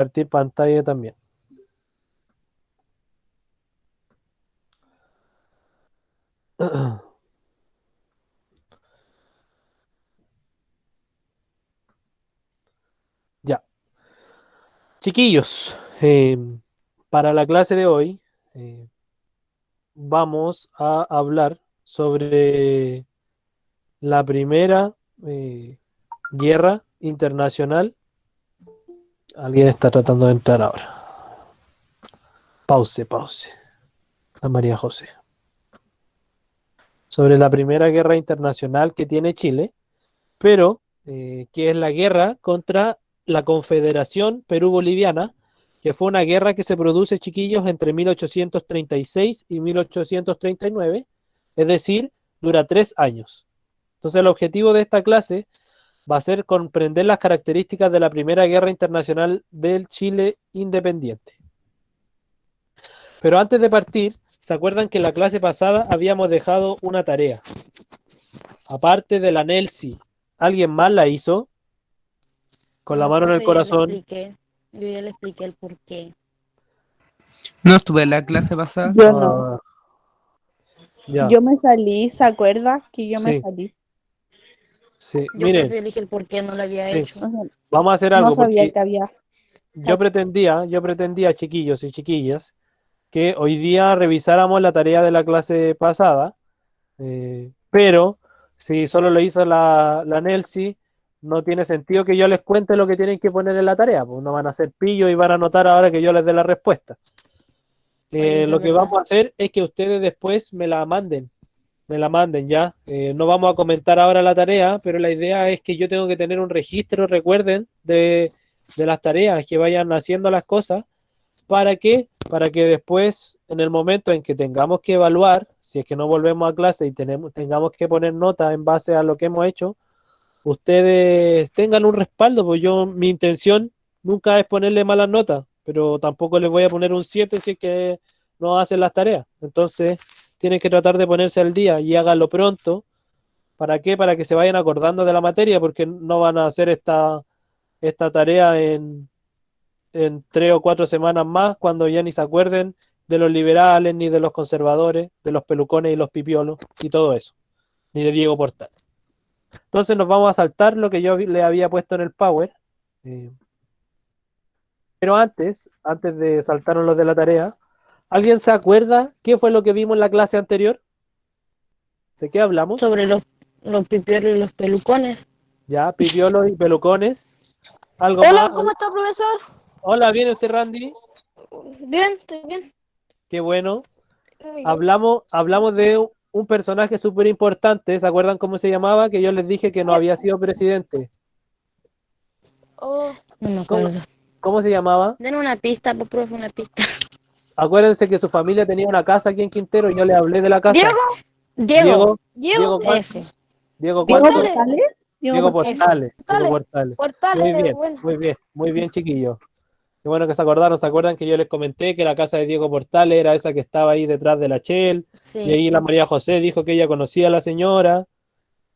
compartir pantalla también. Ya. Chiquillos, para la clase de hoy vamos a hablar sobre la primera guerra internacional. Alguien está tratando de entrar ahora. Pause, pause. La María José. Sobre la primera guerra internacional que tiene Chile, pero que es la guerra contra la Confederación Perú-Boliviana, que fue una guerra que se produce, chiquillos, entre 1836 y 1839, es decir, dura 3 años. Entonces el objetivo de esta clase va a ser comprender las características de la Primera Guerra Internacional del Chile independiente. Pero antes de partir, ¿se acuerdan que en la clase pasada habíamos dejado una tarea? Aparte de la Nelsi, ¿alguien más la hizo? Con la No, mano en el profe, ya le corazón. expliqué. Yo ya le expliqué el por qué. No estuve en la clase pasada. Yo no. Ya, Yo me salí, ¿se acuerda que yo me sí, salí? sí. Yo, Miren, profe, le dije el por qué no lo había sí, hecho. O sea, vamos a hacer no algo sabía porque que había. yo pretendía, chiquillos y chiquillas, que hoy día revisáramos la tarea de la clase pasada, pero si solo lo hizo la Nelsi, no tiene sentido que yo les cuente lo que tienen que poner en la tarea, pues no van a hacer pillo y van a anotar ahora que yo les dé la respuesta. Oye, eso Lo es que verdad. vamos a hacer es que ustedes después me la manden ya. No vamos a comentar ahora la tarea, pero la idea es que yo tengo que tener un registro, recuerden, de las tareas, que vayan haciendo las cosas. ¿Para qué? Para que después, en el momento en que tengamos que evaluar, si es que no volvemos a clase y tengamos que poner nota en base a lo que hemos hecho, ustedes tengan un respaldo, pues mi intención nunca es ponerle malas notas, pero tampoco les voy a poner un 7 si es que no hacen las tareas. Entonces, tienen que tratar de ponerse al día y háganlo pronto. ¿Para qué? Para que se vayan acordando de la materia, porque no van a hacer esta tarea en 3 o 4 semanas más, cuando ya ni se acuerden de los liberales, ni de los conservadores, de los pelucones y los pipiolos, y todo eso, ni de Diego Portal. Entonces nos vamos a saltar lo que yo le había puesto en el Power. eh, pero antes de saltarnos los de la tarea, ¿alguien se acuerda qué fue lo que vimos en la clase anterior? ¿De qué hablamos? Sobre los pipiolos y los pelucones. Ya, pipiolos y pelucones. ¿Algo más? Hola, ¿cómo está, profesor? Hola, ¿viene usted, Randy? Bien, estoy bien. Qué bueno. Muy bien. Hablamos de un personaje súper importante. ¿Se acuerdan cómo se llamaba? Que yo les dije que no Bien. había sido presidente. Oh, No me ¿Cómo, acuerdo. cómo se llamaba? Den una pista, pues, profe, una pista. Acuérdense que su familia tenía una casa aquí en Quintero y yo le hablé de la casa. Diego, Diego, Diego, Diego, Diego cuánto, ese, Diego ¿Diego cuánto, Portales, Portales? Diego Diego Portales. ese. Portales, Diego Portales, Portales. Muy Portales, bien, bueno. muy bien, chiquillos. Qué bueno que se acordaron. ¿Se acuerdan que yo les comenté que la casa de Diego Portales era esa que estaba ahí detrás de la Shell? Y Sí, ahí la María José dijo que ella conocía a la señora,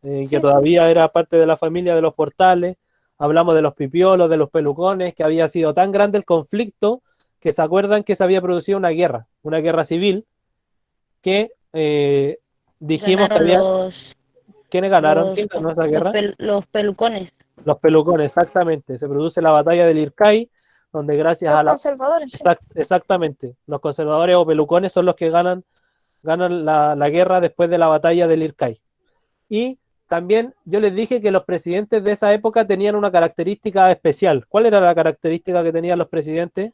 que Sí, todavía era parte de la familia de los Portales. Hablamos de los pipiolos, de los pelucones, que había sido tan grande el conflicto que se acuerdan que se había producido una guerra civil, que dijimos que ganaron había. ¿Quiénes ganaron? ¿Quién ganó esa guerra? los pelucones. Los pelucones, exactamente. Se produce la batalla del Ircay, donde gracias los a la. conservadores, sí. Exactamente. Los conservadores o pelucones son los que ganan la guerra después de la batalla del Ircay. Y también yo les dije que los presidentes de esa época tenían una característica especial. ¿Cuál era la característica que tenían los presidentes?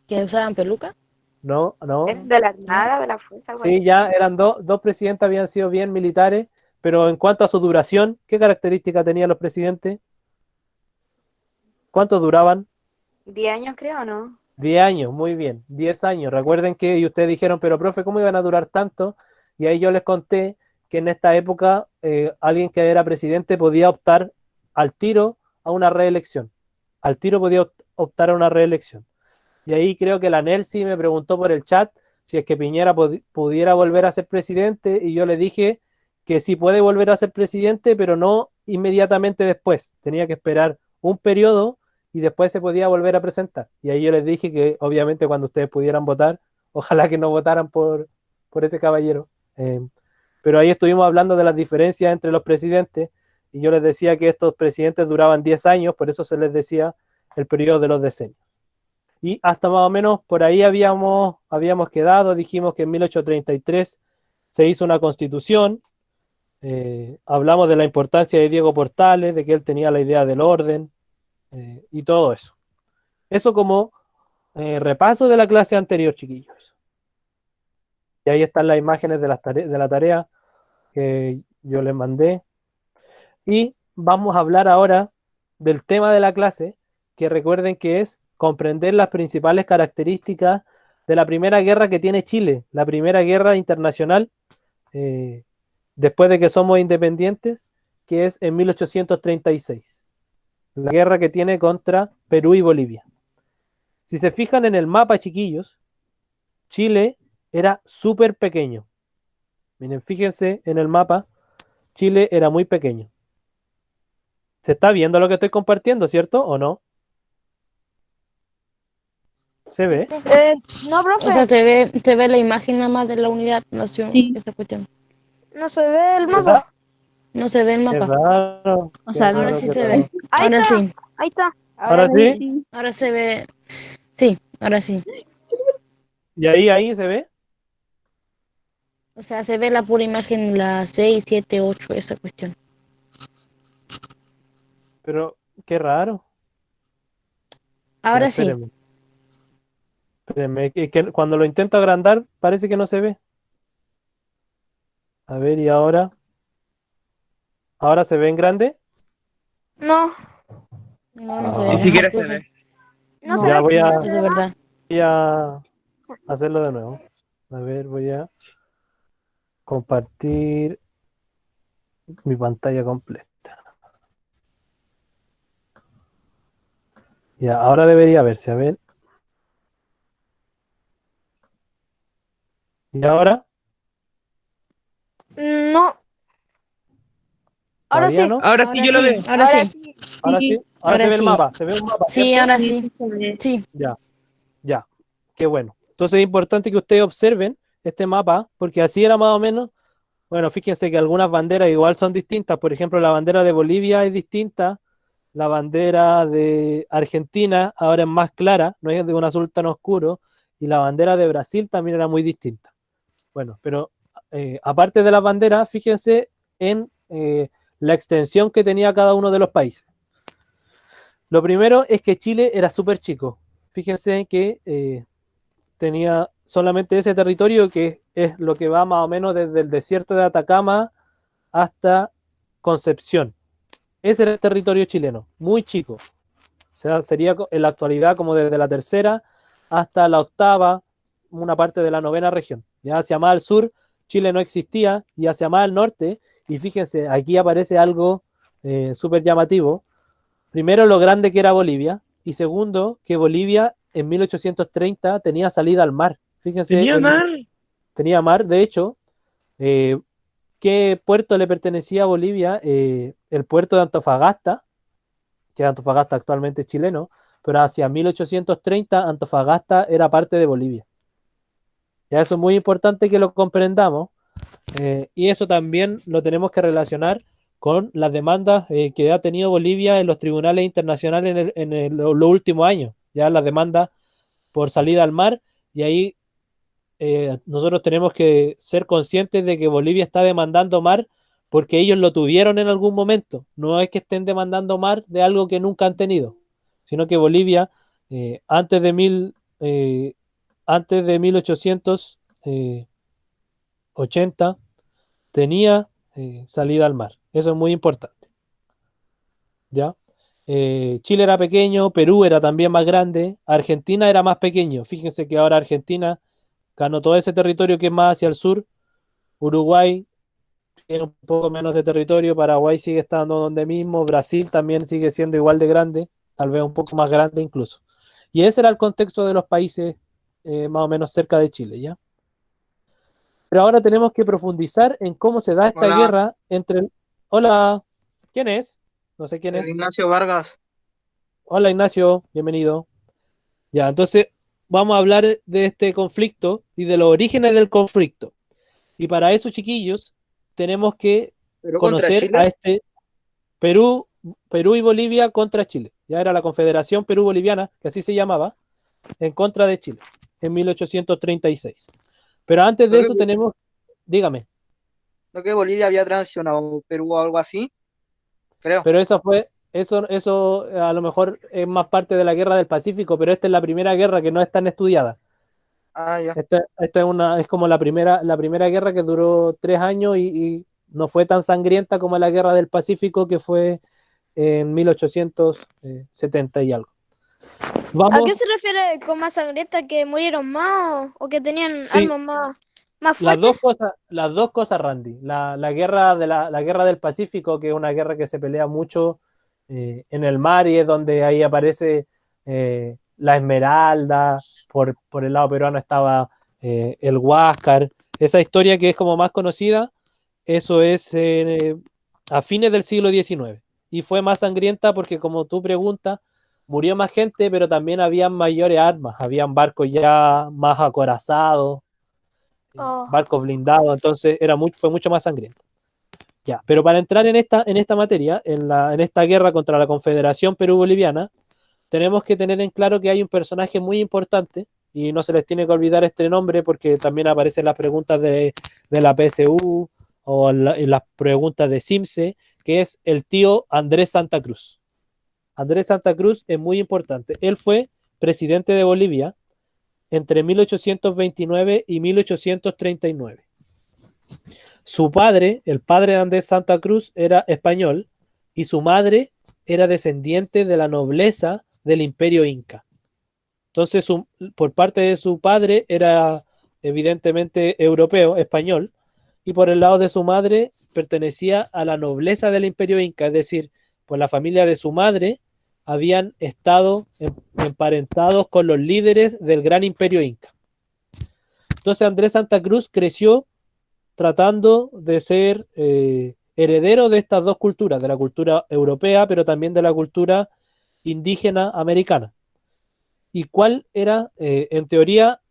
Que usaban peluca. No, no. Es de la ¿No? Armada, de la Fuerza, algo Sí, así. ya eran dos presidentes, habían sido bien militares, pero en cuanto a su duración, ¿qué característica tenían los presidentes? ¿Cuánto duraban? 10 años creo, ¿no? 10 años, muy bien, 10 años. Recuerden que y ustedes dijeron, pero profe, ¿cómo iban a durar tanto? Y ahí yo les conté que en esta época alguien que era presidente podía optar al tiro a una reelección. Al tiro podía optar a una reelección. Y ahí creo que la Nelsi me preguntó por el chat si es que Piñera pudiera volver a ser presidente y yo le dije que sí puede volver a ser presidente, pero no inmediatamente después. Tenía que esperar un periodo y después se podía volver a presentar. Y ahí yo les dije que obviamente cuando ustedes pudieran votar, ojalá que no votaran por ese caballero. Pero ahí estuvimos hablando de las diferencias entre los presidentes y yo les decía que estos presidentes duraban 10 años, por eso se les decía el periodo de los decenios. Y hasta más o menos por ahí habíamos quedado, dijimos que en 1833 se hizo una constitución, hablamos de la importancia de Diego Portales, de que él tenía la idea del orden y todo eso. Eso como repaso de la clase anterior, chiquillos. Y ahí están las imágenes de la tarea que yo les mandé. Y vamos a hablar ahora del tema de la clase, que recuerden que es comprender las principales características de la primera guerra que tiene Chile, la primera guerra internacional, después de que somos independientes, que es en 1836. La guerra que tiene contra Perú y Bolivia. Si se fijan en el mapa, chiquillos, Chile era súper pequeño. Miren, fíjense en el mapa, Chile era muy pequeño. ¿Se está viendo lo que estoy compartiendo, cierto? ¿O no? ¿Se ve? No, O profe, sea, se ve la imagen nada más de la unidad nación, Sí. esa cuestión. no se ve el ¿Verdad? mapa. No se ve el Qué mapa. raro. O qué sea, raro, Ahora sí qué se raro. ve. Ahí Ahora está, sí. ahí está. ¿Ahora sí? sí. Ahora se ve. Sí, ahora sí. ¿Y ahí se ve? O sea, se ve la pura imagen, la 6, 7, 8, esa cuestión. Pero qué raro. Ya, Ahora sí. espérenme. Espérenme, que cuando lo intento agrandar parece que no se ve. A ver, ¿y ahora? ¿Ahora se ve en grande? No, No, no se Ah. ve. Ni siquiera Ajá, se ve. no no, se Ya ve. voy a, eso es verdad. voy a hacerlo de nuevo. A ver, voy a compartir mi pantalla completa. Ya, ahora debería verse, a ver. ¿Y ahora? No. Ahora ¿Todavía sí. no? Ahora sí Ahora yo lo sí, veo. ahora Ahora sí. sí. Ahora Sí, sí. Ahora Ahora se ve el sí. mapa. Se ve un mapa, Sí, ¿cierto? ahora sí, sí. se ve. Sí. Ya. Qué bueno. Entonces es importante que ustedes observen este mapa, porque así era más o menos. Bueno, fíjense que algunas banderas igual son distintas. Por ejemplo, la bandera de Bolivia es distinta. La bandera de Argentina ahora es más clara, no es de un azul tan oscuro. Y la bandera de Brasil también era muy distinta. Bueno, pero aparte de las banderas, fíjense en la extensión que tenía cada uno de los países. Lo primero es que Chile era súper chico. Fíjense que tenía solamente ese territorio que es lo que va más o menos desde el desierto de Atacama hasta Concepción. Ese era el territorio chileno, muy chico. O sea, sería en la actualidad como desde la tercera hasta la octava, una parte de la novena región. Ya hacia más al sur, Chile no existía, y hacia más al norte, y fíjense, aquí aparece algo súper llamativo. Primero, lo grande que era Bolivia, y segundo, que Bolivia en 1830 tenía salida al mar. Fíjense, Tenía mar. tenía mar, de hecho, ¿qué puerto le pertenecía a Bolivia? El puerto de Antofagasta, que Antofagasta actualmente es chileno, pero hacia 1830 Antofagasta era parte de Bolivia. Ya eso es muy importante que lo comprendamos, y eso también lo tenemos que relacionar con las demandas que ha tenido Bolivia en los tribunales internacionales los últimos años, ya las demandas por salida al mar, y ahí nosotros tenemos que ser conscientes de que Bolivia está demandando mar porque ellos lo tuvieron en algún momento. No es que estén demandando mar de algo que nunca han tenido, sino que Bolivia, eh, antes de mil, eh, antes de 1880, tenía salida al mar. Eso es muy importante. ¿Ya? Chile era pequeño, Perú era también más grande, Argentina era más pequeño. Fíjense que ahora Argentina ganó todo ese territorio que es más hacia el sur. Uruguay tiene un poco menos de territorio, Paraguay sigue estando donde mismo, Brasil también sigue siendo igual de grande, tal vez un poco más grande incluso. Y ese era el contexto de los países más o menos cerca de Chile, ¿ya? Pero ahora tenemos que profundizar en cómo se da esta Hola. guerra entre... Hola, ¿quién es? No sé quién es. Ignacio Vargas. Hola Ignacio, bienvenido. Ya, entonces vamos a hablar de este conflicto y de los orígenes del conflicto. Y para eso, chiquillos, tenemos que Pero contra conocer a Chile. este Perú, Perú y Bolivia contra Chile. Ya era la Confederación Perú-Boliviana, que así se llamaba, en contra de Chile, en 1836. Pero antes de ¿No que, eso tenemos, dígame, no que Bolivia había traicionado Perú o algo así? Creo. pero eso a lo mejor es más parte de la Guerra del Pacífico, pero esta es la primera guerra que no es tan estudiada. Ah, ya. Esta es como la primera guerra que duró 3 años y no fue tan sangrienta como la Guerra del Pacífico que fue en 1870 y algo. ¿A qué Vamos, se refiere con más sangrienta? ¿Que murieron más o que tenían sí, armas más fuertes? las dos cosas, Randy. La guerra del Pacífico, que es una guerra que se pelea mucho en el mar y es donde ahí aparece la Esmeralda, por el lado peruano estaba el Huáscar. Esa historia que es como más conocida, eso es a fines del siglo XIX. Y fue más sangrienta porque, como tú preguntas, murió más gente, pero también habían mayores armas, habían barcos ya más acorazados, Oh, barcos blindados, entonces fue mucho más sangriento. Ya, pero para entrar en esta materia, en esta guerra contra la Confederación Perú-Boliviana, tenemos que tener en claro que hay un personaje muy importante y no se les tiene que olvidar este nombre porque también aparecen las preguntas de la PSU o en las preguntas de CIMSE, que es el tío Andrés Santa Cruz. Andrés Santa Cruz es muy importante. Él fue presidente de Bolivia entre 1829 y 1839. Su padre, el padre de Andrés Santa Cruz, era español y su madre era descendiente de la nobleza del Imperio Inca. Entonces, por parte de su padre era evidentemente europeo, español, y por el lado de su madre pertenecía a la nobleza del Imperio Inca, es decir, pues la familia de su madre habían estado emparentados con los líderes del gran Imperio Inca. Entonces Andrés Santa Cruz creció tratando de ser heredero de estas dos culturas, de la cultura europea, pero también de la cultura indígena americana. ¿Y cuál era, en teoría,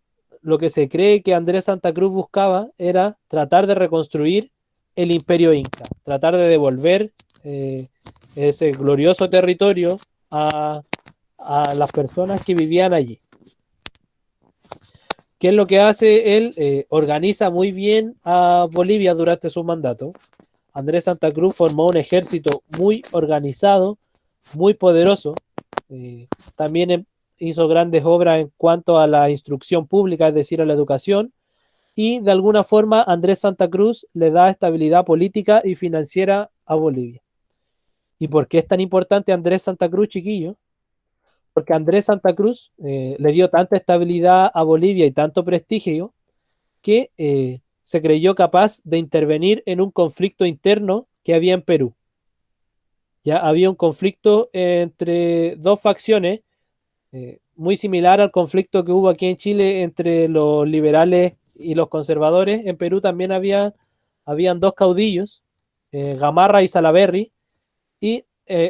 lo que se cree que Andrés Santa Cruz buscaba? Era tratar de reconstruir el imperio inca, tratar de devolver ese glorioso territorio a las personas que vivían allí. ¿Qué es lo que hace él? Organiza muy bien a Bolivia durante su mandato. Andrés Santa Cruz formó un ejército muy organizado, muy poderoso. También hizo grandes obras en cuanto a la instrucción pública, es decir, a la educación. Y de alguna forma Andrés Santa Cruz le da estabilidad política y financiera a Bolivia. ¿Y por qué es tan importante Andrés Santa Cruz, chiquillo? Porque Andrés Santa Cruz le dio tanta estabilidad a Bolivia y tanto prestigio que se creyó capaz de intervenir en un conflicto interno que había en Perú. Ya había un conflicto entre dos facciones, muy similar al conflicto que hubo aquí en Chile entre los liberales y los conservadores. En Perú también habían dos caudillos, Gamarra y Salaverry, y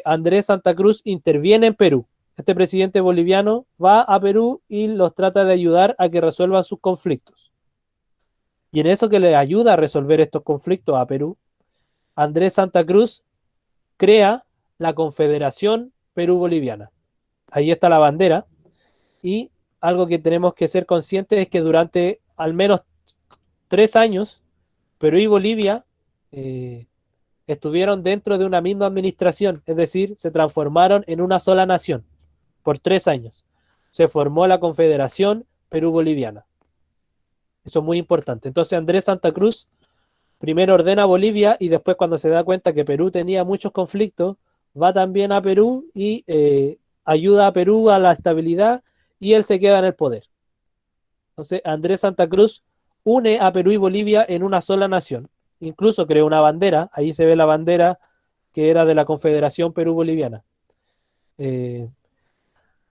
Andrés Santa Cruz interviene en Perú. Este presidente boliviano va a Perú y los trata de ayudar a que resuelvan sus conflictos. Y en eso que le ayuda a resolver estos conflictos a Perú, Andrés Santa Cruz crea la Confederación Perú-Boliviana. Ahí está la bandera. Y algo que tenemos que ser conscientes es que durante al menos 3 años, Perú y Bolivia estuvieron dentro de una misma administración, es decir, se transformaron en una sola nación por 3 años. Se formó la Confederación Perú-Boliviana. Eso es muy importante. Entonces Andrés Santa Cruz primero ordena a Bolivia y después cuando se da cuenta que Perú tenía muchos conflictos, va también a Perú y ayuda a Perú a la estabilidad y él se queda en el poder. Entonces Andrés Santa Cruz une a Perú y Bolivia en una sola nación. Incluso creó una bandera, ahí se ve la bandera que era de la Confederación Perú-Boliviana.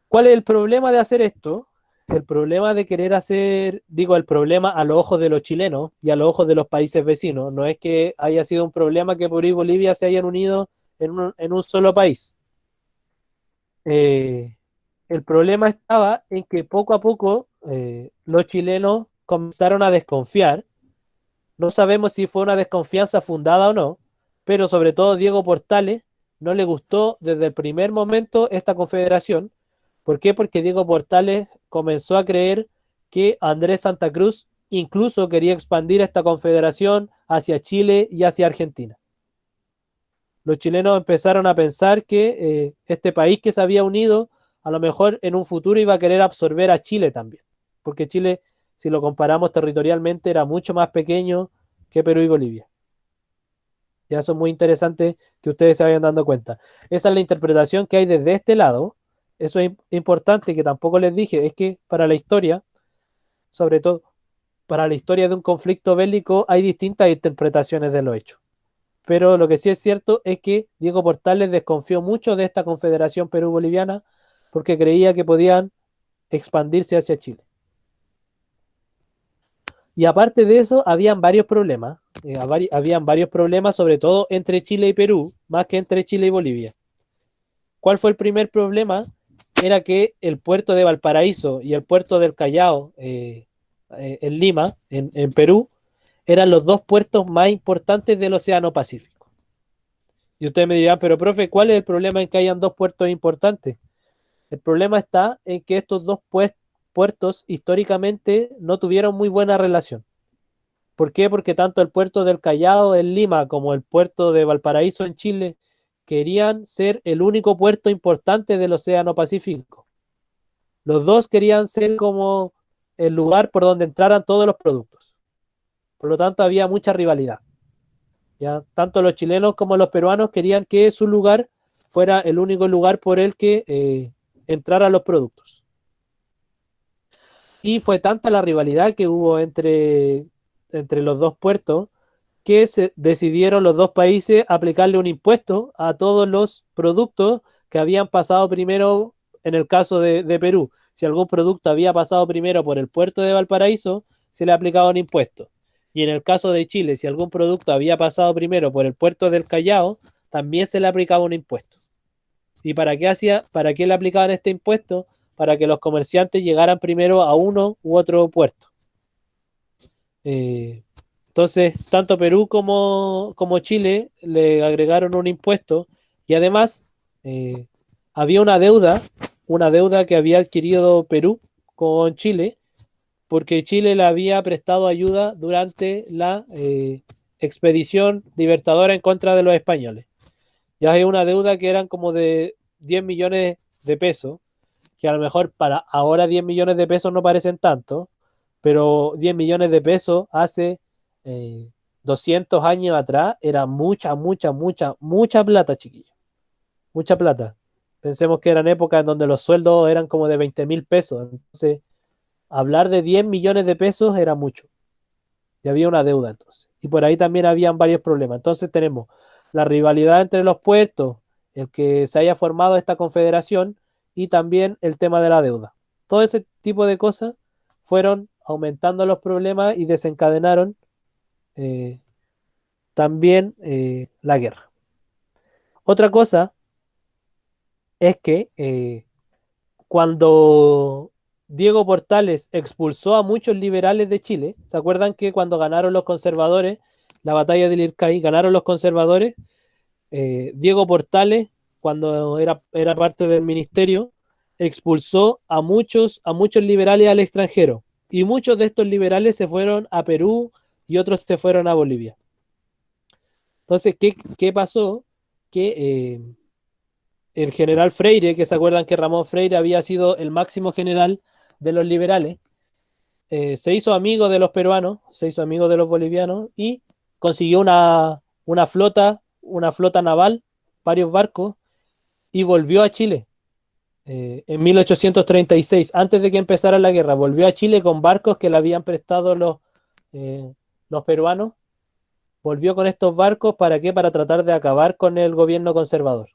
¿Cuál es el problema de hacer esto? El problema de querer hacer, digo, el problema a los ojos de los chilenos y a los ojos de los países vecinos, no es que haya sido un problema que Perú y Bolivia se hayan unido en un solo país. eh, el problema estaba en que poco a poco los chilenos comenzaron a desconfiar. No sabemos si fue una desconfianza fundada o no, pero sobre todo Diego Portales no le gustó desde el primer momento esta confederación. ¿Por qué? Porque Diego Portales comenzó a creer que Andrés Santa Cruz incluso quería expandir esta confederación hacia Chile y hacia Argentina. Los chilenos empezaron a pensar que este país que se había unido a lo mejor en un futuro iba a querer absorber a Chile también, porque Chile, si lo comparamos territorialmente, era mucho más pequeño que Perú y Bolivia. Ya eso es muy interesante que ustedes se vayan dando cuenta. Esa es la interpretación que hay desde este lado. Eso es importante, que tampoco les dije, es que para la historia, sobre todo para la historia de un conflicto bélico, hay distintas interpretaciones de los hechos. Pero lo que sí es cierto es que Diego Portales desconfió mucho de esta confederación Perú-Boliviana porque creía que podían expandirse hacia Chile. Y aparte de eso, habían varios problemas. Habían varios problemas, sobre todo entre Chile y Perú, más que entre Chile y Bolivia. ¿Cuál fue el primer problema? Era que el puerto de Valparaíso y el puerto del Callao, en Lima, en Perú, eran los dos puertos más importantes del Océano Pacífico. Y ustedes me dirán, pero profe, ¿cuál es el problema en que hayan dos puertos importantes? El problema está en que estos dos puertos históricamente no tuvieron muy buena relación. ¿Por qué? Porque tanto el puerto del Callao en Lima como el puerto de Valparaíso en Chile querían ser el único puerto importante del Océano Pacífico. Los dos querían ser como el lugar por donde entraran todos los productos. Por lo tanto, había mucha rivalidad. ¿Ya? Tanto los chilenos como los peruanos querían que su lugar fuera el único lugar por el que entraran los productos. Y fue tanta la rivalidad que hubo entre los dos puertos que se decidieron los dos países aplicarle un impuesto a todos los productos que habían pasado primero. En el caso de Perú, si algún producto había pasado primero por el puerto de Valparaíso, se le aplicaba un impuesto. Y en el caso de Chile, si algún producto había pasado primero por el puerto del Callao, también se le aplicaba un impuesto. ¿Y para qué le aplicaban este impuesto? Para que los comerciantes llegaran primero a uno u otro puerto. Entonces, tanto Perú como Chile le agregaron un impuesto y además había una deuda que había adquirido Perú con Chile, porque Chile le había prestado ayuda durante la expedición libertadora en contra de los españoles. Ya hay una deuda que eran como de 10 millones de pesos, que a lo mejor para ahora 10 millones de pesos no parecen tanto, pero 10 millones de pesos hace 200 años atrás era mucha plata, chiquillos. Mucha plata. Pensemos que eran épocas en donde los sueldos eran como de 20.000 pesos. Entonces, hablar de 10 millones de pesos era mucho. Y había una deuda entonces. Y por ahí también habían varios problemas. Entonces tenemos la rivalidad entre los puertos, el que se haya formado esta confederación y también el tema de la deuda. Todo ese tipo de cosas fueron aumentando los problemas y desencadenaron también la guerra. Otra cosa es que cuando Diego Portales expulsó a muchos liberales de Chile, ¿se acuerdan que cuando ganaron los conservadores, la batalla del Ircay, ganaron los conservadores? Diego Portales, cuando era parte del ministerio, expulsó a muchos liberales al extranjero. Y muchos de estos liberales se fueron a Perú y otros se fueron a Bolivia. Entonces, ¿qué pasó? Que el general Freire, que se acuerdan que Ramón Freire había sido el máximo general de los liberales, se hizo amigo de los peruanos, se hizo amigo de los bolivianos y consiguió una flota naval, varios barcos, y volvió a Chile en 1836, antes de que empezara la guerra. Volvió a Chile con barcos que le habían prestado los peruanos. Volvió con estos barcos, ¿para qué? Para tratar de acabar con el gobierno conservador.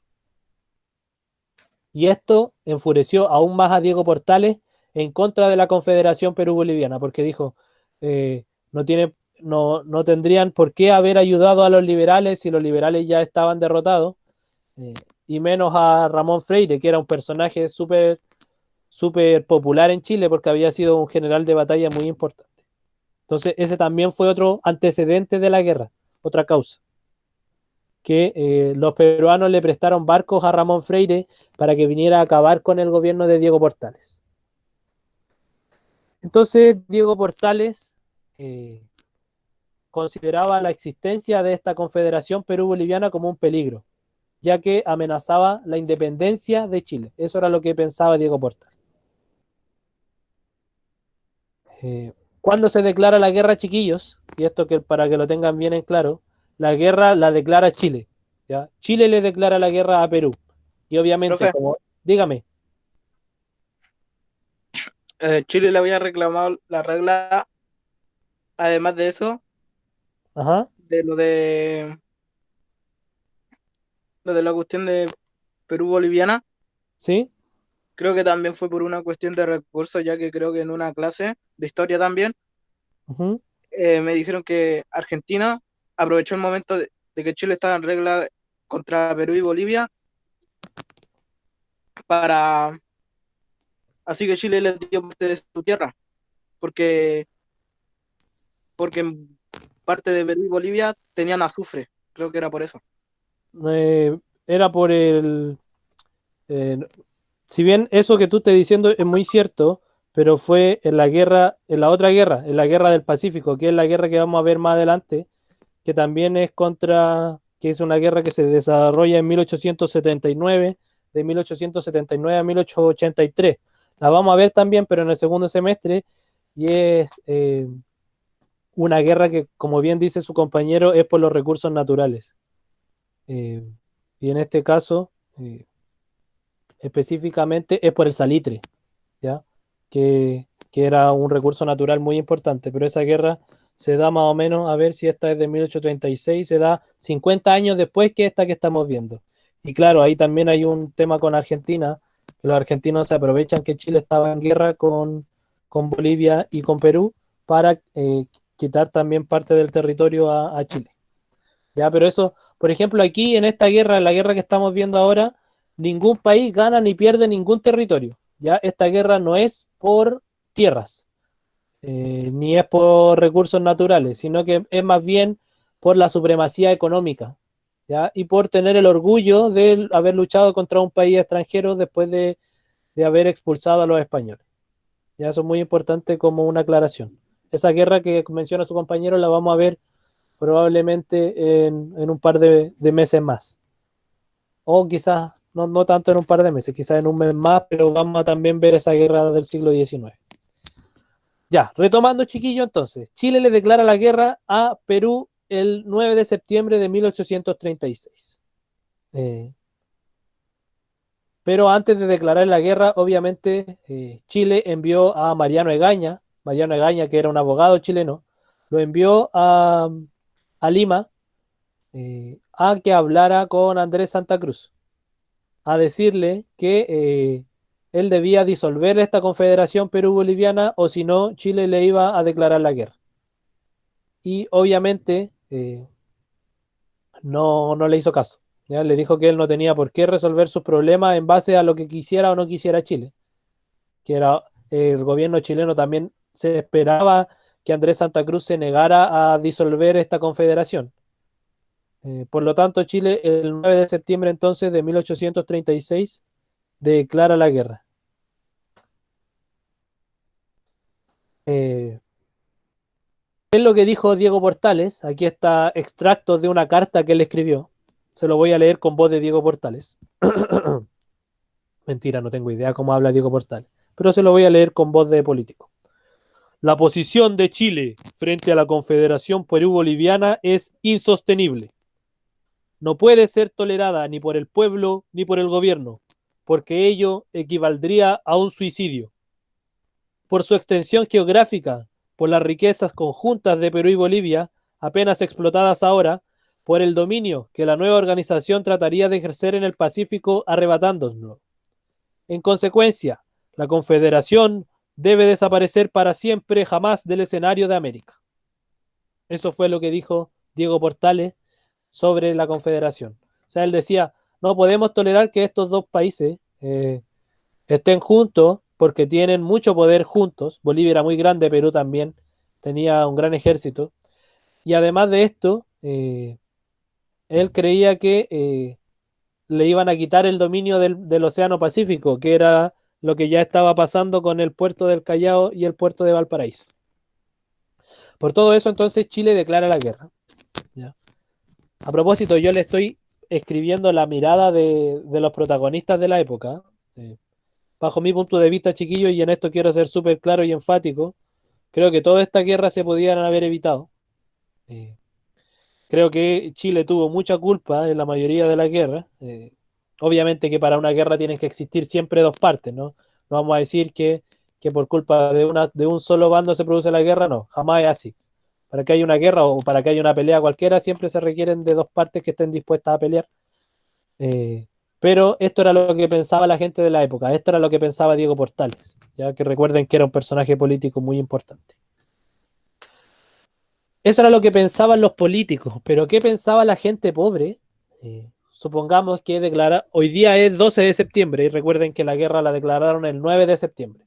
Y esto enfureció aún más a Diego Portales en contra de la Confederación Perú-Boliviana, porque dijo, no tendrían por qué haber ayudado a los liberales si los liberales ya estaban derrotados. y menos a Ramón Freire, que era un personaje súper súper popular en Chile porque había sido un general de batalla muy importante. Entonces, ese también fue otro antecedente de la guerra, otra causa, que los peruanos le prestaron barcos a Ramón Freire para que viniera a acabar con el gobierno de Diego Portales. Entonces, Diego Portales consideraba la existencia de esta confederación Perú-Boliviana como un peligro, ya que amenazaba la independencia de Chile. Eso era lo que pensaba Diego Portales. Cuando se declara la guerra, chiquillos, y esto que para que lo tengan bien en claro, la guerra la declara Chile, ¿ya? Chile le declara la guerra a Perú. Y obviamente, Profe, como, dígame, Chile le había reclamado la regla, además de eso, ajá, de lo de la cuestión de Perú-Boliviana. ¿sí? Creo que también fue por una cuestión de recursos, ya que creo que en una clase de historia también Ujú. me dijeron que Argentina aprovechó el momento de que Chile estaba en regla contra Perú y Bolivia para así que Chile les dio parte de su tierra, porque en parte de Perú y Bolivia tenían azufre, creo que era por eso. Era por eh, si bien eso que tú estás diciendo es muy cierto, pero fue en la guerra, en la otra guerra, en la guerra del Pacífico, que es la guerra que vamos a ver más adelante, que también es contra, que es una guerra que se desarrolla en 1879, de 1879 a 1883. La vamos a ver también, pero en el segundo semestre, y es una guerra que, como bien dice su compañero, es por los recursos naturales. Eh, y en este caso, específicamente, es por el salitre, ¿ya? Que era un recurso natural muy importante, pero esa guerra se da más o menos, a ver si esta es de 1836, se da 50 años después que esta que estamos viendo. Y claro, ahí también hay un tema con Argentina, que los argentinos se aprovechan que Chile estaba en guerra con Bolivia y con Perú para quitar también parte del territorio a Chile. Ya, pero eso, por ejemplo, aquí en esta guerra, en la guerra que estamos viendo ahora, ningún país gana ni pierde ningún territorio. Ya, esta guerra no es por tierras, ni es por recursos naturales, sino que es más bien por la supremacía económica, ¿ya? Y por tener el orgullo de haber luchado contra un país extranjero después de haber expulsado a los españoles. Ya, eso es muy importante como una aclaración. Esa guerra que menciona su compañero la vamos a ver probablemente en un par de meses más. O quizás no tanto en un par de meses, quizás en un mes más, pero vamos a también ver esa guerra del siglo XIX. Ya, retomando, chiquillo, entonces, Chile le declara la guerra a Perú el 9 de septiembre de 1836. Pero antes de declarar la guerra, obviamente, Chile envió a Mariano Egaña, que era un abogado chileno, lo envió a Lima a que hablara con Andrés Santa Cruz, a decirle que él debía disolver esta confederación Perú-Boliviana o si no, Chile le iba a declarar la guerra. Y obviamente no le hizo caso. ¿Ya? Le dijo que él no tenía por qué resolver sus problemas en base a lo que quisiera o no quisiera Chile. Que era el gobierno chileno también se esperaba que Andrés Santa Cruz se negara a disolver esta confederación. Por lo tanto, Chile el 9 de septiembre entonces de 1836 declara la guerra. ¿Qué es lo que dijo Diego Portales? Aquí está extracto de una carta que él escribió. Se lo voy a leer con voz de Diego Portales. Mentira, no tengo idea cómo habla Diego Portales, pero se lo voy a leer con voz de político. La posición de Chile frente a la Confederación Perú-Boliviana es insostenible. No puede ser tolerada ni por el pueblo ni por el gobierno, porque ello equivaldría a un suicidio. Por su extensión geográfica, por las riquezas conjuntas de Perú y Bolivia, apenas explotadas ahora, por el dominio que la nueva organización trataría de ejercer en el Pacífico arrebatándonos. En consecuencia, la Confederación debe desaparecer para siempre jamás del escenario de América. Eso fue lo que dijo Diego Portales sobre la Confederación. O sea, él decía, no podemos tolerar que estos dos países estén juntos porque tienen mucho poder juntos. Bolivia era muy grande, Perú también tenía un gran ejército. Y además de esto, él creía que le iban a quitar el dominio del Océano Pacífico, que era lo que ya estaba pasando con el puerto del Callao y el puerto de Valparaíso. Por todo eso, entonces Chile declara la guerra. ¿Ya? A propósito, yo le estoy escribiendo la mirada de los protagonistas de la época. Bajo mi punto de vista, chiquillos, y en esto quiero ser súper claro y enfático, creo que toda esta guerra se podían haber evitado. Creo que Chile tuvo mucha culpa en la mayoría de las guerras. Obviamente que para una guerra tienen que existir siempre dos partes, ¿no? No vamos a decir que por culpa de un solo bando se produce la guerra, no, jamás es así. Para que haya una guerra o para que haya una pelea cualquiera, siempre se requieren de dos partes que estén dispuestas a pelear. Pero esto era lo que pensaba la gente de la época, esto era lo que pensaba Diego Portales, ya que recuerden que era un personaje político muy importante. Eso era lo que pensaban los políticos, pero ¿qué pensaba la gente pobre? Supongamos que hoy día es 12 de septiembre y recuerden que la guerra la declararon el 9 de septiembre.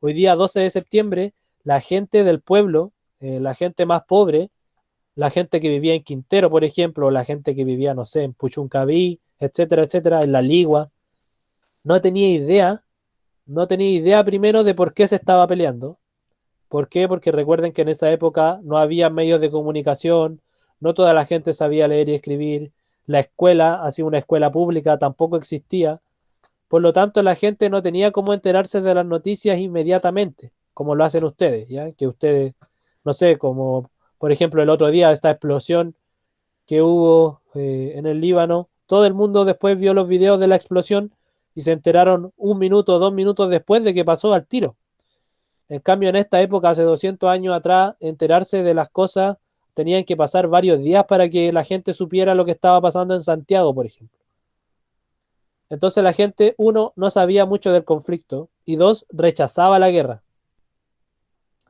Hoy día 12 de septiembre, la gente del pueblo, la gente más pobre, la gente que vivía en Quintero, por ejemplo, la gente que vivía, no sé, en Puchuncaví, etcétera, etcétera, en La Ligua, no tenía idea primero de por qué se estaba peleando. ¿Por qué? Porque recuerden que en esa época no había medios de comunicación, no toda la gente sabía leer y escribir, la escuela, así una escuela pública, tampoco existía. Por lo tanto, la gente no tenía cómo enterarse de las noticias inmediatamente, como lo hacen ustedes, ¿ya? Que ustedes, no sé, como por ejemplo el otro día, esta explosión que hubo en el Líbano, todo el mundo después vio los videos de la explosión y se enteraron 1 minuto o 2 minutos después de que pasó al tiro. En cambio, en esta época, hace 200 años atrás, enterarse de las cosas tenían que pasar varios días para que la gente supiera lo que estaba pasando en Santiago, por ejemplo. Entonces la gente, uno, no sabía mucho del conflicto y dos, rechazaba la guerra.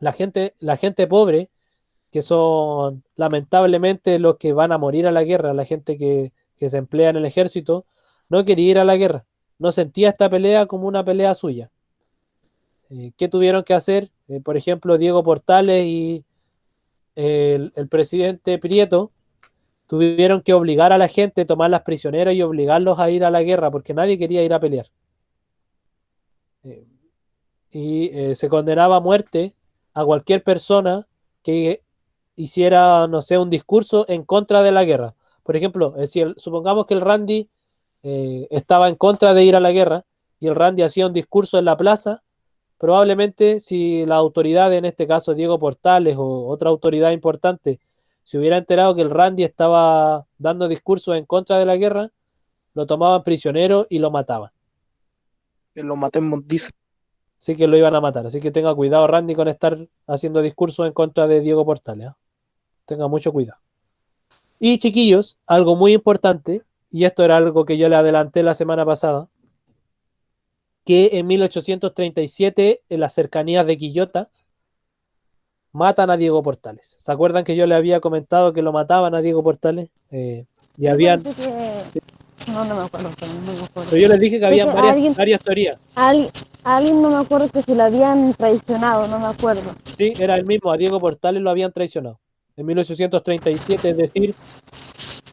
La gente pobre, que son lamentablemente los que van a morir a la guerra, la gente que se emplea en el ejército, no quería ir a la guerra, no sentía esta pelea como una pelea suya. ¿Qué tuvieron que hacer? Por ejemplo, Diego Portales y el presidente Prieto tuvieron que obligar a la gente, tomarlas prisioneras y obligarlos a ir a la guerra porque nadie quería ir a pelear. Se condenaba a muerte a cualquier persona que hiciera, no sé, un discurso en contra de la guerra. Por ejemplo, supongamos que el Randy estaba en contra de ir a la guerra y el Randy hacía un discurso en la plaza. Probablemente si la autoridad, en este caso Diego Portales o otra autoridad importante, se hubiera enterado que el Randy estaba dando discursos en contra de la guerra, lo tomaban prisionero y lo mataban. Que lo matemos, dice. Así que lo iban a matar. Así que tenga cuidado, Randy, con estar haciendo discursos en contra de Diego Portales. Tenga mucho cuidado. Y chiquillos, algo muy importante, y esto era algo que yo le adelanté la semana pasada, que en 1837, en las cercanías de Quillota, matan a Diego Portales. ¿Se acuerdan que yo le había comentado que lo mataban a Diego Portales? Y habían... No me acuerdo, no me acuerdo. Pero yo les dije que habían varias teorías. Alguien no me acuerdo que si lo habían traicionado, no me acuerdo. Sí, era el mismo, a Diego Portales lo habían traicionado. En 1837, es decir,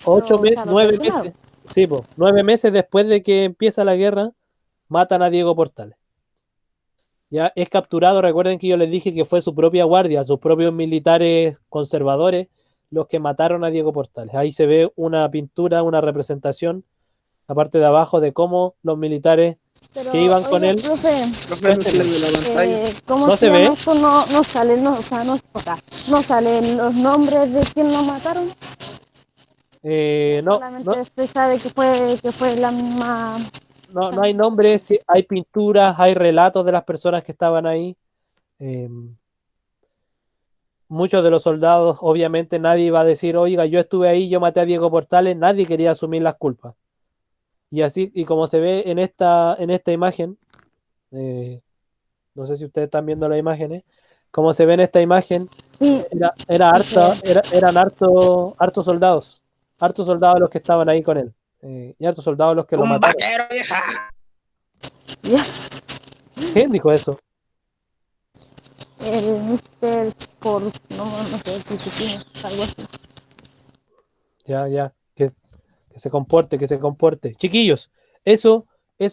9 meses. Sí, 9 meses después de que empieza la guerra, matan a Diego Portales. Ya es capturado, recuerden que yo les dije que fue su propia guardia, sus propios militares conservadores, los que mataron a Diego Portales. Ahí se ve una pintura, una representación, la parte de abajo, de cómo los militares que iban con él. ¿Cómo ¿No se ve? Esto no sale, no salen los nombres de quién lo mataron. Solamente se sabe que fue la misma. No hay nombres, sí, hay pinturas, hay relatos de las personas que estaban ahí. Muchos de los soldados, obviamente nadie iba a decir, oiga, yo estuve ahí, yo maté a Diego Portales, nadie quería asumir las culpas. Y así, y como se ve en esta imagen, no sé si ustedes están viendo las imágenes, como se ve en esta imagen, eran hartos soldados los que estaban ahí con él. y hartos soldados los que lo ¡Un mataron. vaquero, vieja! Ya, ¿Quién dijo eso? el Mr. Por, no sé, Piscina, algo así. Ya, que se comporte, que se comporte. Chiquillos, eso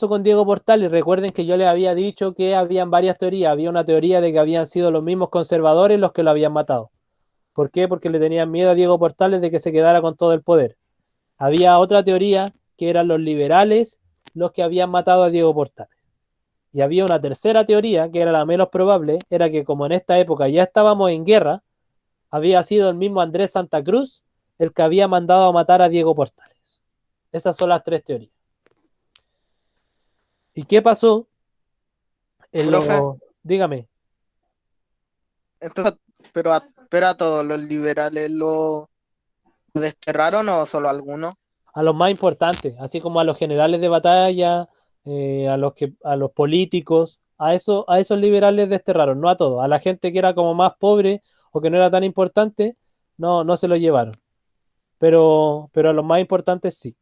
con Diego Portales. Recuerden que yo les había dicho que habían varias teorías. Había una teoría de que habían sido los mismos conservadores los que lo habían matado. ¿Por qué? Porque le tenían miedo a Diego Portales de que se quedara con todo el poder. Había otra teoría que eran los liberales los que habían matado a Diego Portales. Y había una tercera teoría, que era la menos probable, era que como en esta época ya estábamos en guerra, había sido el mismo Andrés Santa Cruz el que había mandado a matar a Diego Portales. Esas son las tres teorías. ¿Y qué pasó? Profe, Dígame, entonces, pero a todos los liberales lo desterraron o solo a algunos. a los más importantes, así como a los generales de batalla, a los políticos, a esos liberales desterraron, no a todos, a la gente que era como más pobre o que no era tan importante, no se lo llevaron. Pero a los más importantes sí.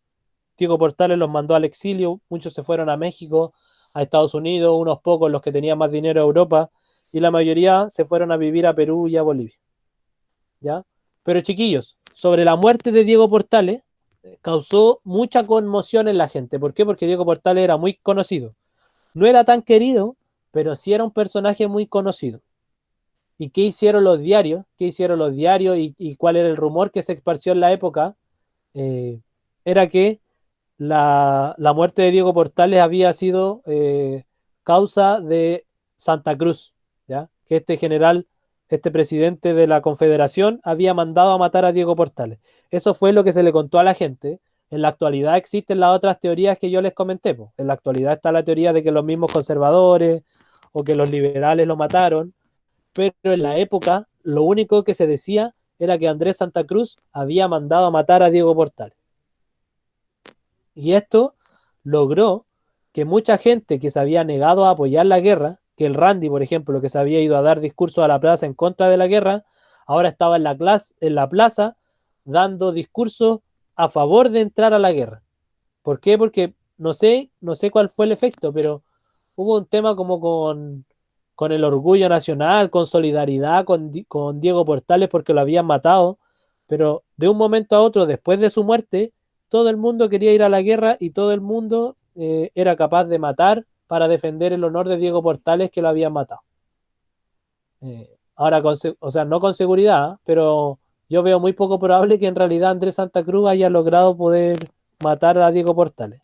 Diego Portales los mandó al exilio, muchos se fueron a México, a Estados Unidos, unos pocos los que tenían más dinero a Europa, y la mayoría se fueron a vivir a Perú y a Bolivia. ¿Ya? Pero chiquillos, sobre la muerte de Diego Portales, causó mucha conmoción en la gente. ¿Por qué? Porque Diego Portales era muy conocido. No era tan querido, pero sí era un personaje muy conocido. ¿Y qué hicieron los diarios? ¿Qué hicieron los diarios y cuál era el rumor que se esparció en la época? Era que la muerte de Diego Portales había sido causa de Santa Cruz, ¿ya? Que este general, este presidente de la Confederación, había mandado a matar a Diego Portales. Eso fue lo que se le contó a la gente. En la actualidad existen las otras teorías que yo les comenté, po. En la actualidad está la teoría de que los mismos conservadores o que los liberales lo mataron, pero en la época lo único que se decía era que Andrés Santa Cruz había mandado a matar a Diego Portales. Y esto logró que mucha gente que se había negado a apoyar la guerra, que el Randy, por ejemplo, que se había ido a dar discursos a la plaza en contra de la guerra, ahora estaba en la plaza dando discursos a favor de entrar a la guerra. ¿Por qué? Porque no sé cuál fue el efecto, pero hubo un tema como con el orgullo nacional, con solidaridad con Diego Portales porque lo habían matado, pero de un momento a otro, después de su muerte, todo el mundo quería ir a la guerra y todo el mundo era capaz de matar para defender el honor de Diego Portales que lo habían matado. Ahora, o sea, no con seguridad, pero yo veo muy poco probable que en realidad Andrés Santa Cruz haya logrado poder matar a Diego Portales.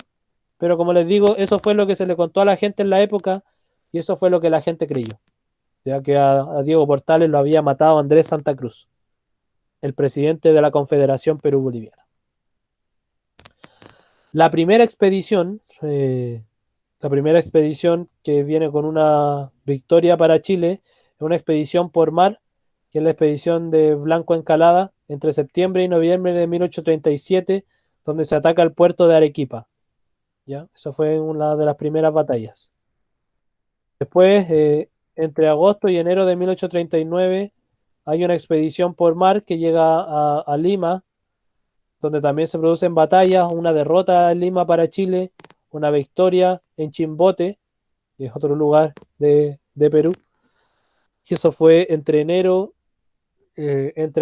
Pero como les digo, eso fue lo que se le contó a la gente en la época y eso fue lo que la gente creyó, ya que a Diego Portales lo había matado Andrés Santa Cruz, el presidente de la Confederación Perú-Boliviana. La primera expedición que viene con una victoria para Chile, es una expedición por mar, que es la expedición de Blanco Encalada, entre septiembre y noviembre de 1837, donde se ataca el puerto de Arequipa. ¿Ya? Eso fue una de las primeras batallas. Después, entre agosto y enero de 1839, hay una expedición por mar que llega a Lima, donde también se producen batallas, una derrota en Lima para Chile, una victoria en Chimbote, que es otro lugar de Perú. Y eso fue entre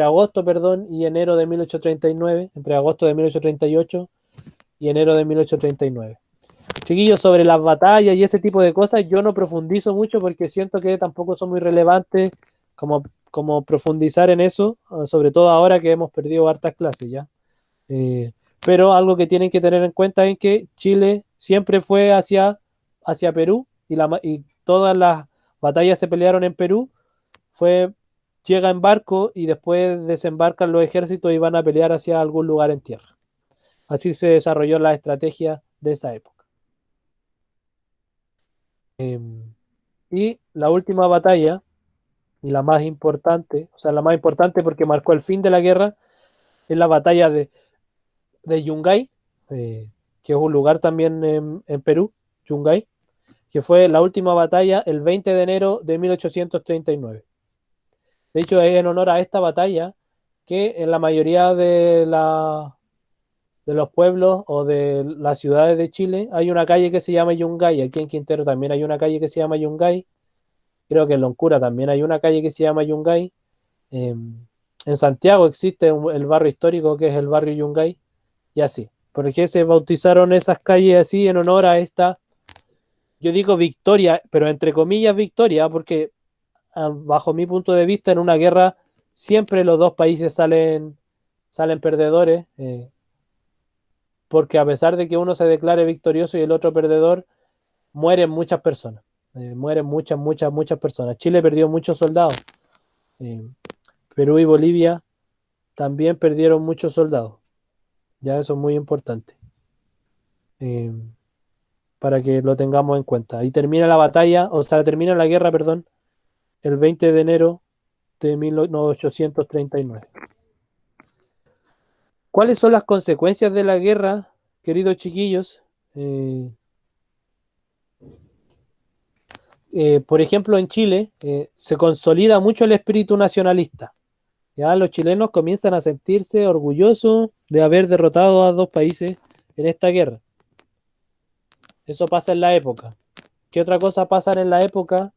agosto, perdón, y enero de 1839, entre agosto de 1838 y enero de 1839. Chiquillos, sobre las batallas y ese tipo de cosas, yo no profundizo mucho porque siento que tampoco son muy relevantes como profundizar en eso, sobre todo ahora que hemos perdido hartas clases ya. Pero algo que tienen que tener en cuenta es que Chile siempre fue hacia Perú y todas las batallas se pelearon en Perú. Llega en barco y después desembarcan los ejércitos y van a pelear hacia algún lugar en tierra. Así se desarrolló la estrategia de esa época. Y la última batalla, y la más importante, o sea, la más importante porque marcó el fin de la guerra, es la batalla de Yungay, que es un lugar también en Perú, Yungay, que fue la última batalla el 20 de enero de 1839. De hecho, es en honor a esta batalla que en la mayoría de de los pueblos o de las ciudades de Chile, hay una calle que se llama Yungay. Aquí en Quintero también hay una calle que se llama Yungay. Creo que en Loncura también hay una calle que se llama Yungay. En Santiago existe el barrio histórico que es el barrio Yungay. Y así. ¿Por qué se bautizaron esas calles así en honor a esta? Yo digo victoria, pero entre comillas victoria, porque bajo mi punto de vista en una guerra siempre los dos países salen perdedores. Porque a pesar de que uno se declare victorioso y el otro perdedor, mueren muchas personas. Mueren muchas personas. Chile perdió muchos soldados. Perú y Bolivia también perdieron muchos soldados. Ya eso es muy importante. Para que lo tengamos en cuenta. Ahí termina la batalla, o sea, termina la guerra, perdón, el 20 de enero de 1839. ¿Cuáles son las consecuencias de la guerra, queridos chiquillos? Por ejemplo, en Chile se consolida mucho el espíritu nacionalista. Ya los chilenos comienzan a sentirse orgullosos de haber derrotado a dos países en esta guerra. Eso pasa en la época. ¿Qué otra cosa pasa en la época?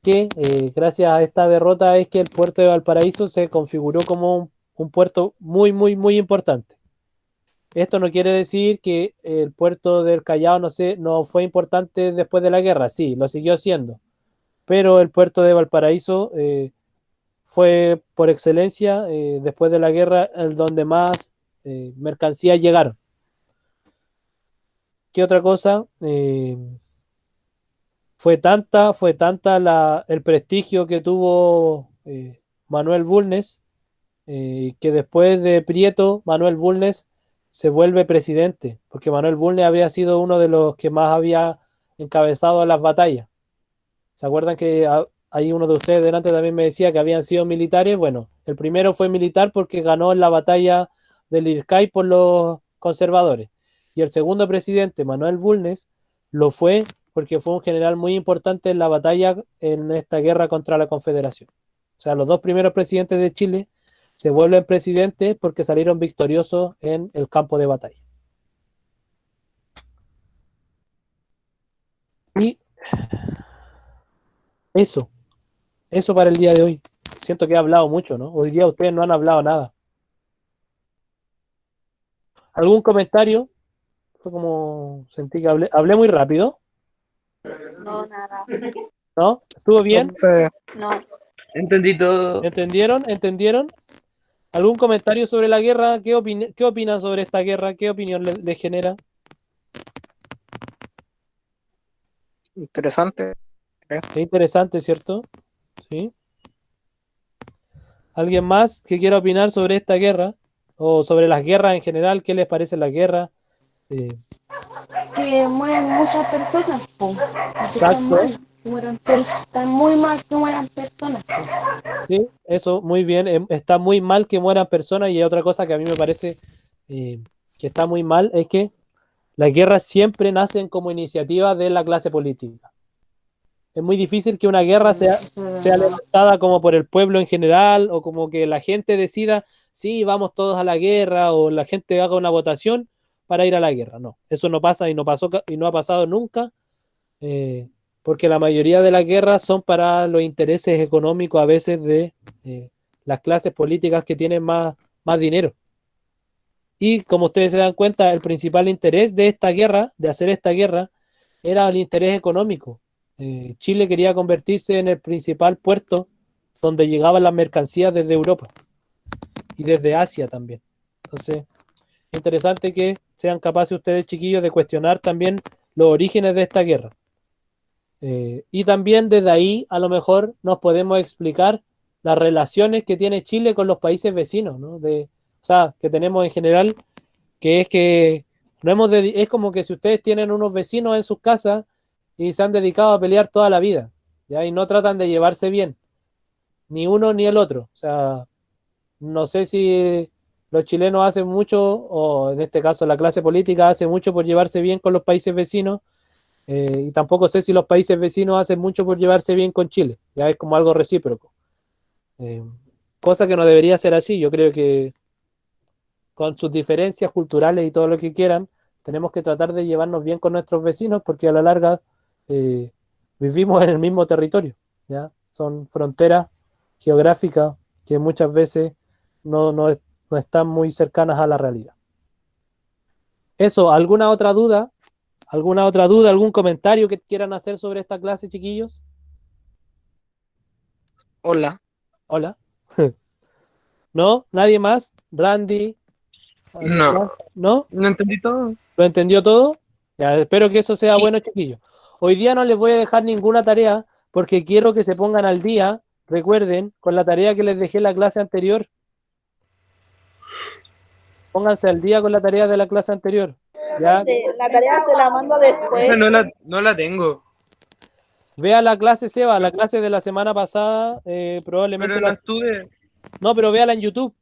Gracias a esta derrota es que el puerto de Valparaíso se configuró como un puerto muy importante. Esto no quiere decir que el puerto del Callao no fue importante después de la guerra, sí, lo siguió siendo, pero el puerto de Valparaíso fue por excelencia después de la guerra el donde más mercancías llegaron. ¿Qué otra cosa? Fue tanta el prestigio que tuvo Manuel Bulnes, que después de Prieto, Manuel Bulnes se vuelve presidente, porque Manuel Bulnes había sido uno de los que más había encabezado las batallas. ¿Se acuerdan que hay uno de ustedes delante también me decía que habían sido militares? Bueno, el primero fue militar porque ganó en la batalla del Ircay por los conservadores. Y el segundo presidente, Manuel Bulnes, lo fue porque fue un general muy importante en la batalla en esta guerra contra la Confederación. O sea, los dos primeros presidentes de Chile se vuelven presidentes porque salieron victoriosos en el campo de batalla. Y eso para el día de hoy. Siento que he hablado mucho, ¿no? Hoy día ustedes no han hablado nada. ¿Algún comentario? Fue como sentí que hablé muy rápido, No, nada. ¿no? ¿Estuvo bien? No. Entendí todo. ¿Entendieron? ¿Algún comentario sobre la guerra? ¿Qué opinan sobre esta guerra? ¿Qué opinión le genera? Interesante. Es interesante, ¿cierto? Sí. ¿Alguien más que quiera opinar sobre esta guerra? O sobre las guerras en general, ¿qué les parece la guerra? Que mueren muchas personas, po. Exacto. Está muy mal que mueran personas. Sí, eso, muy bien. Está muy mal que mueran personas y otra cosa que a mí me parece que está muy mal es que las guerras siempre nacen como iniciativa de la clase política. Es muy difícil que una guerra sea levantada como por el pueblo en general o como que la gente decida, sí, vamos todos a la guerra o la gente haga una votación para ir a la guerra. No, eso no pasa y no pasó y no ha pasado nunca porque la mayoría de las guerras son para los intereses económicos a veces de las clases políticas que tienen más dinero. Y como ustedes se dan cuenta, el principal interés de esta guerra, de hacer esta guerra, era el interés económico. Chile quería convertirse en el principal puerto donde llegaban las mercancías desde Europa y desde Asia también. Entonces, es interesante que sean capaces ustedes, chiquillos, de cuestionar también los orígenes de esta guerra. Y también desde ahí, a lo mejor, nos podemos explicar las relaciones que tiene Chile con los países vecinos, ¿no? O sea, que tenemos en general, que es que es como que si ustedes tienen unos vecinos en sus casas y se han dedicado a pelear toda la vida, ¿ya? Y no tratan de llevarse bien, ni uno ni el otro. O sea, no sé si los chilenos hacen mucho, o en este caso la clase política hace mucho por llevarse bien con los países vecinos, y tampoco sé si los países vecinos hacen mucho por llevarse bien con Chile. Ya es como algo recíproco. Cosa que no debería ser así. Yo creo que con sus diferencias culturales y todo lo que quieran, tenemos que tratar de llevarnos bien con nuestros vecinos porque a la larga vivimos en el mismo territorio, ¿ya? Son fronteras geográficas que muchas veces no están muy cercanas a la realidad. Eso, ¿alguna otra duda? ¿Alguna otra duda? ¿Algún comentario que quieran hacer sobre esta clase, chiquillos? Hola. Hola. ¿No? ¿Nadie más? ¿Randy? No. ¿No? No entendí todo. ¿Lo entendió todo? Ya, espero que eso sea Sí. bueno, chiquillos. Hoy día no les voy a dejar ninguna tarea porque quiero que se pongan al día, recuerden, con la tarea que les dejé en la clase anterior. Pónganse al día con la tarea de la clase anterior. ¿Ya? La tarea te la mando después. Esa no la tengo. Vea la clase, Seba, la clase de la semana pasada, probablemente Pero no estuve. No, pero véala en YouTube.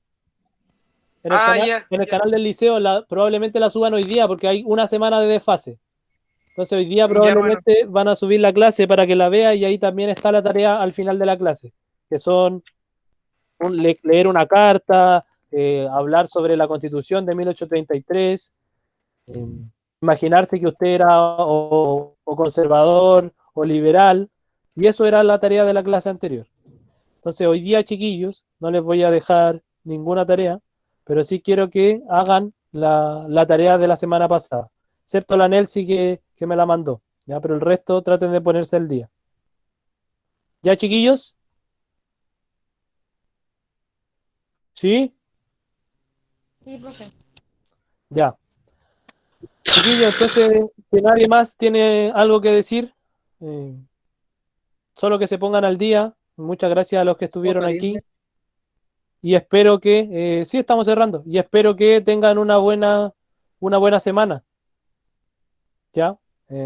Ya. En el canal del liceo, probablemente la suban hoy día porque hay una semana de desfase. Entonces hoy día Ya, bueno. probablemente van a subir la clase para que la vea y ahí también está la tarea al final de la clase, que son leer una carta, hablar sobre la Constitución de 1833, eh, imaginarse que usted era o conservador o liberal, y eso era la tarea de la clase anterior. Entonces hoy día, chiquillos, no les voy a dejar ninguna tarea, pero sí quiero que hagan la tarea de la semana pasada, excepto la Nelsi que me la mandó, ¿ya? Pero el resto traten de ponerse al día. ¿Ya, chiquillos? ¿Sí? Sí, profe. Ya. Chiquillos, entonces, si nadie más tiene algo que decir, solo que se pongan al día. Muchas gracias a los que estuvieron aquí. Y espero que, sí, estamos cerrando, y espero que tengan una buena semana. ¿Ya?